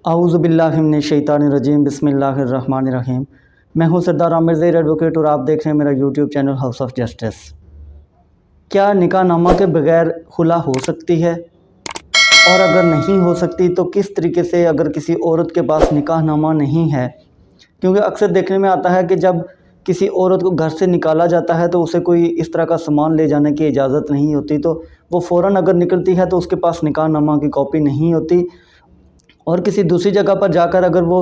اعوذ باللہ من الشیطان الرجیم بسم اللہ الرحمن الرحیم۔ میں ہوں سردار عامر ظہیر ایڈوکیٹ اور آپ دیکھ رہے ہیں میرا YouTube channel house of justice. کیا نکاح نامہ کے بغیر خلا ہو سکتی ہے؟ اور اگر نہیں ہو سکتی تو کس طریقے سے اگر کسی عورت کے پاس نکاح نامہ نہیں ہے؟ کیونکہ اکثر دیکھنے میں آتا ہے کہ جب کسی عورت کو گھر سے نکالا جاتا ہے تو اسے کوئی اس طرح کا سامان لے جانے کی اجازت نہیں ہوتی، تو وہ فوراً اگر نکلتی ہے تو اس کے پاس نکاح نامہ کی کاپی نہیں ہوتی، اور کسی دوسری جگہ پر جا کر اگر وہ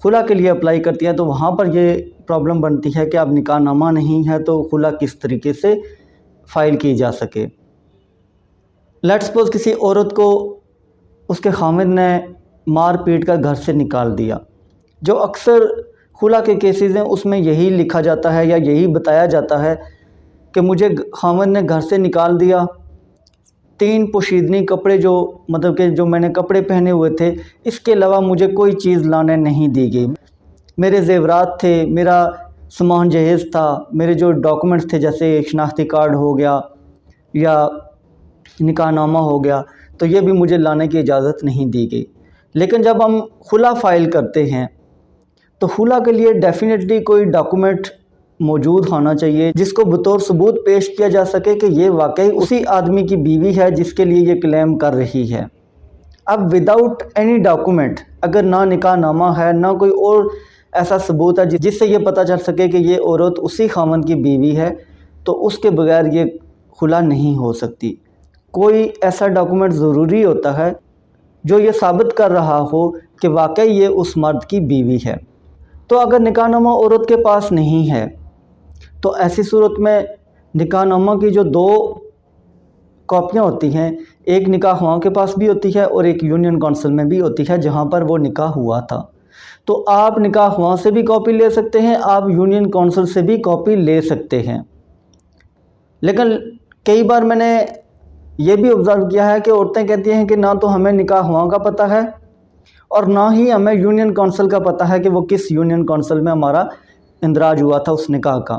خلا کے لیے اپلائی کرتی ہے تو وہاں پر یہ پرابلم بنتی ہے کہ اب نکاح نامہ نہیں ہے تو خلا کس طریقے سے فائل کی جا سکے۔ لیٹ سپوز کسی عورت کو اس کے خامد نے مار پیٹ کر گھر سے نکال دیا، جو اکثر خلا کے کیسز ہیں اس میں یہی لکھا جاتا ہے یا یہی بتایا جاتا ہے کہ مجھے خامد نے گھر سے نکال دیا، 3 پوشیدنی کپڑے جو میں نے کپڑے پہنے ہوئے تھے اس کے علاوہ مجھے کوئی چیز لانے نہیں دی گئی، میرے زیورات تھے، میرا سامان جہیز تھا، میرے جو ڈاکومنٹس تھے جیسے شناختی کارڈ ہو گیا یا نکاح نامہ ہو گیا، تو یہ بھی مجھے لانے کی اجازت نہیں دی گئی۔ لیکن جب ہم خلا فائل کرتے ہیں تو خلا کے لیے ڈیفینیٹلی کوئی ڈاکومنٹ موجود ہونا چاہیے جس کو بطور ثبوت پیش کیا جا سکے کہ یہ واقعی اسی آدمی کی بیوی ہے جس کے لیے یہ کلیم کر رہی ہے۔ اب وداؤٹ اینی ڈاکومنٹ، اگر نہ نکاح نامہ ہے نہ کوئی اور ایسا ثبوت ہے جس سے یہ پتہ چل سکے کہ یہ عورت اسی خاوند کی بیوی ہے، تو اس کے بغیر یہ خلا نہیں ہو سکتی۔ کوئی ایسا ڈاکومنٹ ضروری ہوتا ہے جو یہ ثابت کر رہا ہو کہ واقعی یہ اس مرد کی بیوی ہے۔ تو اگر نکاح نامہ عورت کے پاس نہیں ہے تو ایسی صورت میں نکاح نامہ کی جو 2 کاپیاں ہوتی ہیں، ایک نکاح خواہاں کے پاس بھی ہوتی ہے اور ایک یونین کونسل میں بھی ہوتی ہے جہاں پر وہ نکاح ہوا تھا، تو آپ نکاح خواہاں سے بھی کاپی لے سکتے ہیں، آپ یونین کونسل سے بھی کاپی لے سکتے ہیں۔ لیکن کئی بار میں نے یہ بھی آبزرو کیا ہے کہ عورتیں کہتی ہیں کہ نہ تو ہمیں نکاح خواہاں کا پتہ ہے اور نہ ہی ہمیں یونین کونسل کا پتہ ہے کہ وہ کس یونین کونسل میں ہمارا اندراج ہوا تھا اس نکاح کا۔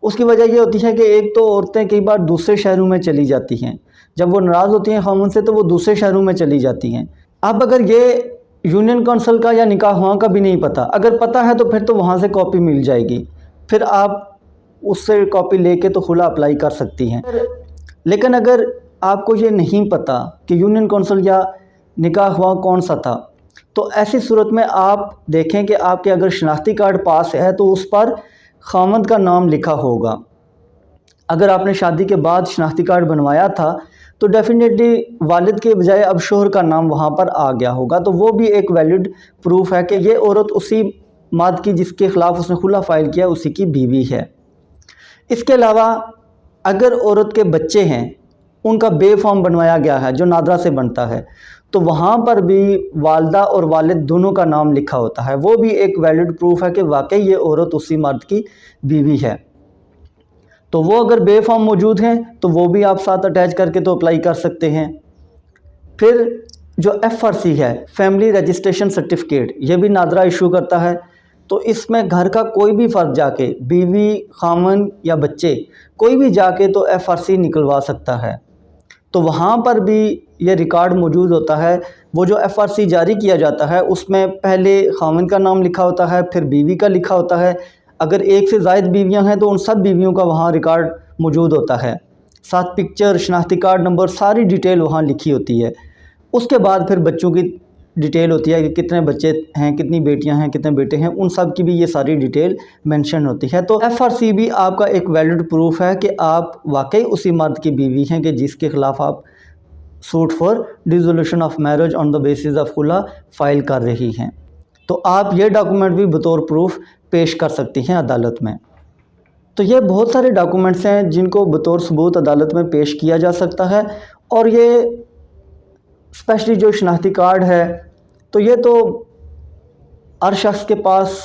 اس کی وجہ یہ ہوتی ہے کہ ایک تو عورتیں کئی بار دوسرے شہروں میں چلی جاتی ہیں، جب وہ ناراض ہوتی ہیں خاوند سے تو وہ دوسرے شہروں میں چلی جاتی ہیں۔ اب اگر یہ یونین کونسل کا یا نکاح خواہاں کا بھی نہیں پتہ، اگر پتہ ہے تو پھر تو وہاں سے کاپی مل جائے گی، پھر آپ اس سے کاپی لے کے تو خلا اپلائی کر سکتی ہیں۔ لیکن اگر آپ کو یہ نہیں پتہ کہ یونین کونسل یا نکاح خواہاں کون سا تھا، تو ایسی صورت میں آپ دیکھیں کہ آپ کے اگر شناختی کارڈ پاس ہے تو اس پر خاوند کا نام لکھا ہوگا۔ اگر آپ نے شادی کے بعد شناختی کارڈ بنوایا تھا تو ڈیفینیٹلی والد کے بجائے اب شوہر کا نام وہاں پر آ گیا ہوگا، تو وہ بھی ایک ویلڈ پروف ہے کہ یہ عورت اسی مرد کی جس کے خلاف اس نے خلا فائل کیا اسی کی بیوی ہے۔ اس کے علاوہ اگر عورت کے بچے ہیں، ان کا بے فارم بنوایا گیا ہے جو نادرا سے بنتا ہے، تو وہاں پر بھی والدہ اور والد دونوں کا نام لکھا ہوتا ہے، وہ بھی ایک ویلڈ پروف ہے کہ واقعی یہ عورت اسی مرد کی بیوی ہے۔ تو وہ اگر بے فارم موجود ہیں تو وہ بھی آپ ساتھ اٹیچ کر کے تو اپلائی کر سکتے ہیں۔ پھر جو FRC ہے، فیملی رجسٹریشن سرٹیفکیٹ، یہ بھی نادرا ایشو کرتا ہے، تو اس میں گھر کا کوئی بھی فرد جا کے، بیوی، خاوند یا بچے، کوئی بھی جا کے تو FRC نکلوا سکتا ہے۔ تو وہاں پر بھی یہ ریکارڈ موجود ہوتا ہے، وہ جو FRC جاری کیا جاتا ہے اس میں پہلے خاوند کا نام لکھا ہوتا ہے، پھر بیوی کا لکھا ہوتا ہے، اگر ایک سے زائد بیویاں ہیں تو ان سب بیویوں کا وہاں ریکارڈ موجود ہوتا ہے، ساتھ پکچر، شناختی کارڈ نمبر، ساری ڈیٹیل وہاں لکھی ہوتی ہے۔ اس کے بعد پھر بچوں کی ڈیٹیل ہوتی ہے کہ کتنے بچے ہیں، کتنی بیٹیاں ہیں، کتنے بیٹے ہیں، ان سب کی بھی یہ ساری ڈیٹیل مینشن ہوتی ہے۔ تو FRC بھی آپ کا ایک ویلڈ پروف ہے کہ آپ واقعی اسی مرد کی بیوی ہیں کہ جس کے خلاف آپ suit for dissolution of marriage on the basis of خلا فائل کر رہی ہیں۔ تو آپ یہ ڈاکومنٹ بھی بطور پروف پیش کر سکتی ہیں عدالت میں۔ تو یہ بہت سارے ڈاکومنٹس ہیں جن کو بطور ثبوت عدالت میں پیش کیا جا سکتا ہے، اور یہ اسپیشلی جو شناختی کارڈ ہے تو یہ تو ہر شخص کے پاس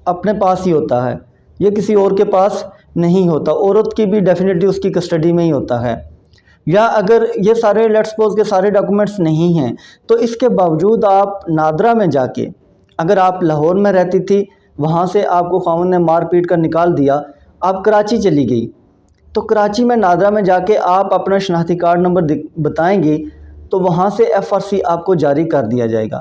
اپنے پاس ہی ہوتا ہے، یہ کسی اور کے پاس نہیں ہوتا، عورت کی بھی ڈیفینیٹلی اس کی کسٹڈی میں ہی ہوتا ہے۔ یا اگر یہ سارے لیٹ سپوز کے سارے ڈاکومنٹس نہیں ہیں تو اس کے باوجود آپ نادرا میں جا کے، اگر آپ لاہور میں رہتی تھی، وہاں سے آپ کو خاوند نے مار پیٹ کر نکال دیا، آپ کراچی چلی گئی، تو کراچی میں نادرا میں جا کے آپ اپنا شناختی کارڈ نمبر بتائیں گی تو وہاں سے FRC آپ کو جاری کر دیا جائے گا۔